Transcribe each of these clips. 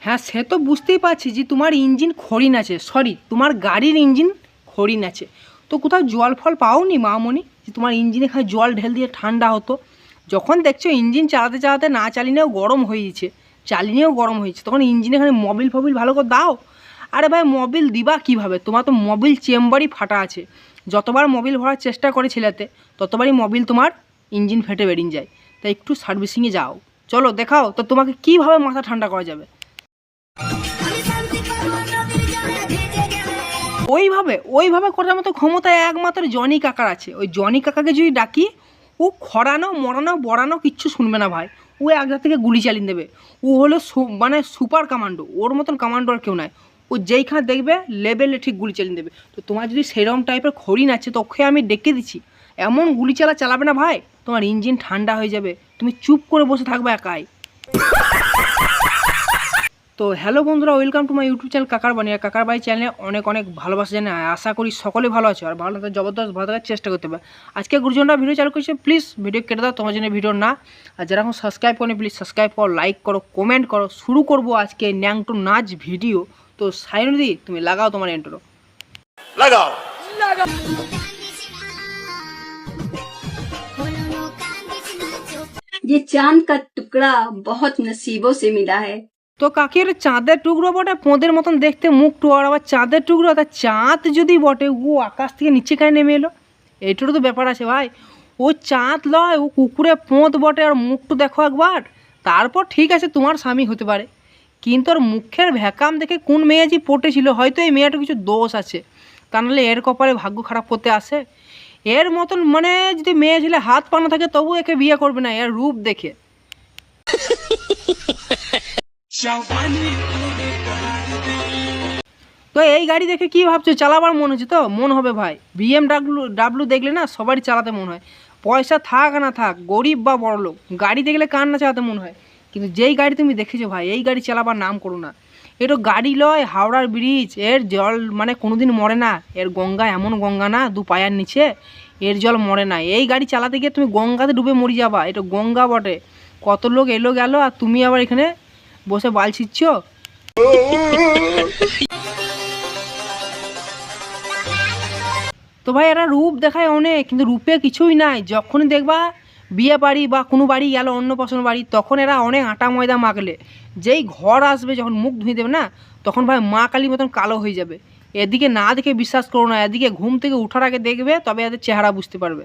হ্যাঁ, সে তো বুঝতেই পারছি যে তোমার ইঞ্জিন খড়িন আছে, সরি তোমার গাড়ির ইঞ্জিন খড়িন আছে। তো কোথাও জল ফল পাওনি মামনি যে তোমার ইঞ্জিনে খালি জল ঢেল দিয়ে ঠান্ডা হতো? যখন দেখছো ইঞ্জিন চালাতে চালাতে না চালিয়েও গরম হয়েছে, চালিয়েও গরম হয়েছে, তখন ইঞ্জিনে খালি মোবিল ফবিল ভালো করে দাও। আরে ভাই মোবিল দিবা কীভাবে? তোমার তো মোবিল চেম্বারই ফাটা আছে। যতবার মোবিল ভরার চেষ্টা করে ছেলেতে ততবারই মোবিল তোমার ইঞ্জিন ফেটে বেরিয়ে যায়। তাই একটু সার্ভিসিংয়ে যাও, চলো দেখাও তো তোমাকে কীভাবে মাথা ঠান্ডা করা যাবে। ওইভাবে করার মতো ক্ষমতা একমাত্র জনি কাকার আছে। ওই জনি কাকাকে যদি ডাকি, ও খরানো মরানো বড়ানো কিচ্ছু শুনবে না ভাই। ও একজা থেকে গুলি চালিয়ে দেবে। ও হলো মানে সুপার কমান্ডো, ওর মতন কমান্ডো আর কেউ নাই। ও যেইখানে দেখবে লেভেলে ঠিক গুলি চালিয়ে দেবে। তো তোমার যদি সেরকম টাইপের খড়িন আছে তোকে আমি ডেকে দিচ্ছি, এমন গুলি চালাবে না ভাই, তোমার ইঞ্জিন ঠান্ডা হয়ে যাবে, তুমি চুপ করে বসে থাকবে একাই। তো হ্যালো বন্ধুরা, welcome to my YouTube channel কাকার বাড়ি। আর কাকার বাড়ি চ্যানেলে অনেক অনেক ভালোবাসা জানাই। আশা করি সকলে ভালো আছে, আর ভালো থাকার জবরদস্ত ভালো থাকার চেষ্টা করতে হবে। আজকে গুরুজনরা ভিডিও চালু করছে, প্লিজ ভিডিও কেটে দাও, তোমার জন্য ভিডিও না। আর যারা এখন সাবস্ক্রাইব করো প্লিজ সাবস্ক্রাইব করো, লাইক করো, কমেন্ট করো। শুরু করবো আজকে ন্যাংটো নাচ ভিডিও। তো সাইনুদি তুমি লাগাও তোমার ইন্ট্রো। লাগাও। ये चांद का टुकड़ा बहुत नसीबों से मिला है। তো কাকের চাঁদের টুকরো বটে, পোঁদের মতন দেখতে মুখটু, আর আবার চাঁদের টুকরো। তা চাঁদ যদি বটে, ও আকাশ থেকে নিচে কানে নেমে এলো? এইটারও তো ব্যাপার আছে ভাই। ও চাঁদ লয়, ও কুকুরে পোঁত বটে, আর মুখটু দেখো একবার। তারপর ঠিক আছে তোমার স্বামী হতে পারে, কিন্তু ওর মুখের ভ্যাকাম দেখে কোন মেয়ে যে পটেছিল, হয়তো এই মেয়েটা কিছু দোষ আছে, তা নাহলে এর কপালে ভাগ্য খারাপ করতে আসে। এর মতন মানে যদি মেয়ে ছেলে হাত পানা থাকে তবু একে বিয়ে করবে না এর রূপ দেখে। তো এই গাড়ি দেখে কি ভাবছো? চালাবার মন হচ্ছে তো? মন হবে ভাই। BMW দেখলে না সবারই চালাতে মন হয়, পয়সা থাক না থাক, গরিব বা বড় লোক, গাড়ি দেখলে কার না চালাতে মন হয়। কিন্তু যেই গাড়ি তুমি দেখেছো ভাই, এই গাড়ি চালাবার নাম করো না। এটা গাড়ি লয়, হাওড়ার ব্রিজ, এর জল মানে কোনোদিন মরে না। এর গঙ্গা এমন গঙ্গা না, দু পায়ার নিচে, এর জল মরে না। এই গাড়ি চালাতে গিয়ে তুমি গঙ্গাতে ডুবে মরে যাবা। এটা গঙ্গা বটে, কত লোক এলো গেল, আর তুমি আবার এখানে বসে বাল ছিচ্ছ। তো ভাই এরা রূপ দেখায় অনেক, কিন্তু রূপে কিছুই নাই। যখনই দেখবা বিয়ে বাড়ি বা কোনো বাড়ি গেল অন্নপ্রাশন বাড়ি, তখন এরা অনেক আটা ময়দা মাখলে যেই ঘর আসবে, যখন মুখ ধুয়ে দেবে না, তখন ভাই মা কালীর মতন কালো হয়ে যাবে। এদিকে না দেখে বিশ্বাস করো না, এদিকে ঘুম থেকে উঠার আগে দেখবে, তবে এদের চেহারা বুঝতে পারবে।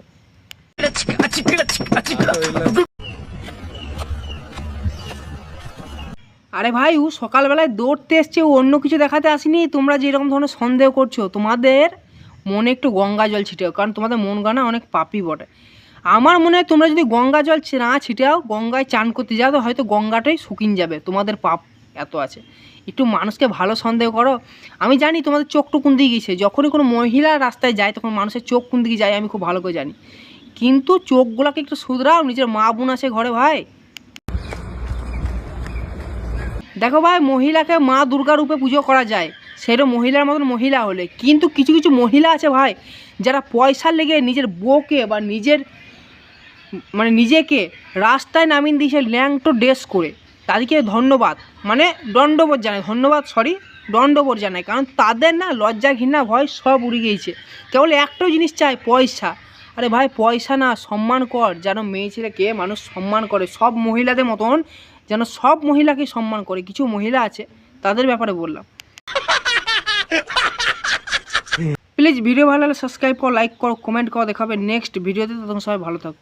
আরে ভাই ও সকালবেলায় দৌড়তে এসছে, ও অন্য কিছু দেখাতে আসেনি। তোমরা যেরকম ধরনের সন্দেহ করছো, তোমাদের মনে একটু গঙ্গা জল ছিটাও, কারণ তোমাদের মন গানা অনেক পাপি বটে। আমার মনে হয় তোমরা যদি গঙ্গা জল না ছিটাও, গঙ্গায় চান করতে যাও, তো হয়তো গঙ্গাটাই শুকিয়ে যাবে। তোমাদের পাপ এত আছে। একটু মানুষকে ভালো সন্দেহ করো। আমি জানি তোমাদের চোখটু কোন দিকে গিয়েছে। যখনই কোনো মহিলা রাস্তায় যায় তখন মানুষের চোখ কোন দিকে যায় আমি খুব ভালো করে জানি। কিন্তু চোখগুলোকে একটু শুধরাও, নিজের মা বোন আছে ঘরে ভাই। দেখো ভাই, মহিলাকে মা দুর্গা রূপে পুজো করা যায়, সেটা মহিলার মতন মহিলা হলে। কিন্তু কিছু কিছু মহিলা আছে ভাই, যারা পয়সার লেগে নিজের বউকে বা নিজেকে রাস্তায় নামিয়ে দিয়েছে ল্যাংটো ড্রেস করে। তাদেরকে ধন্যবাদ, মানে দণ্ডবোধ জানাই, দণ্ডবোধ জানাই। কারণ তাদের না লজ্জা ঘৃণা ভয় সব উড়ে গিয়েছে। কেবল একটাই জিনিস চাই, পয়সা। আরে ভাই পয়সা না, সম্মান কর, যেন মেয়ে ছেলেকে মানুষ সম্মান করে সব মহিলাদের মতন, যেন সব মহিলাকে সম্মান করে। কিছু মহিলা আছে তাদের ব্যাপারে বললাম। প্লিজ ভিডিও ভালো লাগলে সাবস্ক্রাইব করো, লাইক করো, কমেন্ট করো। দেখাবে নেক্সট ভিডিওতে। তখন সবাই ভালো থাকো।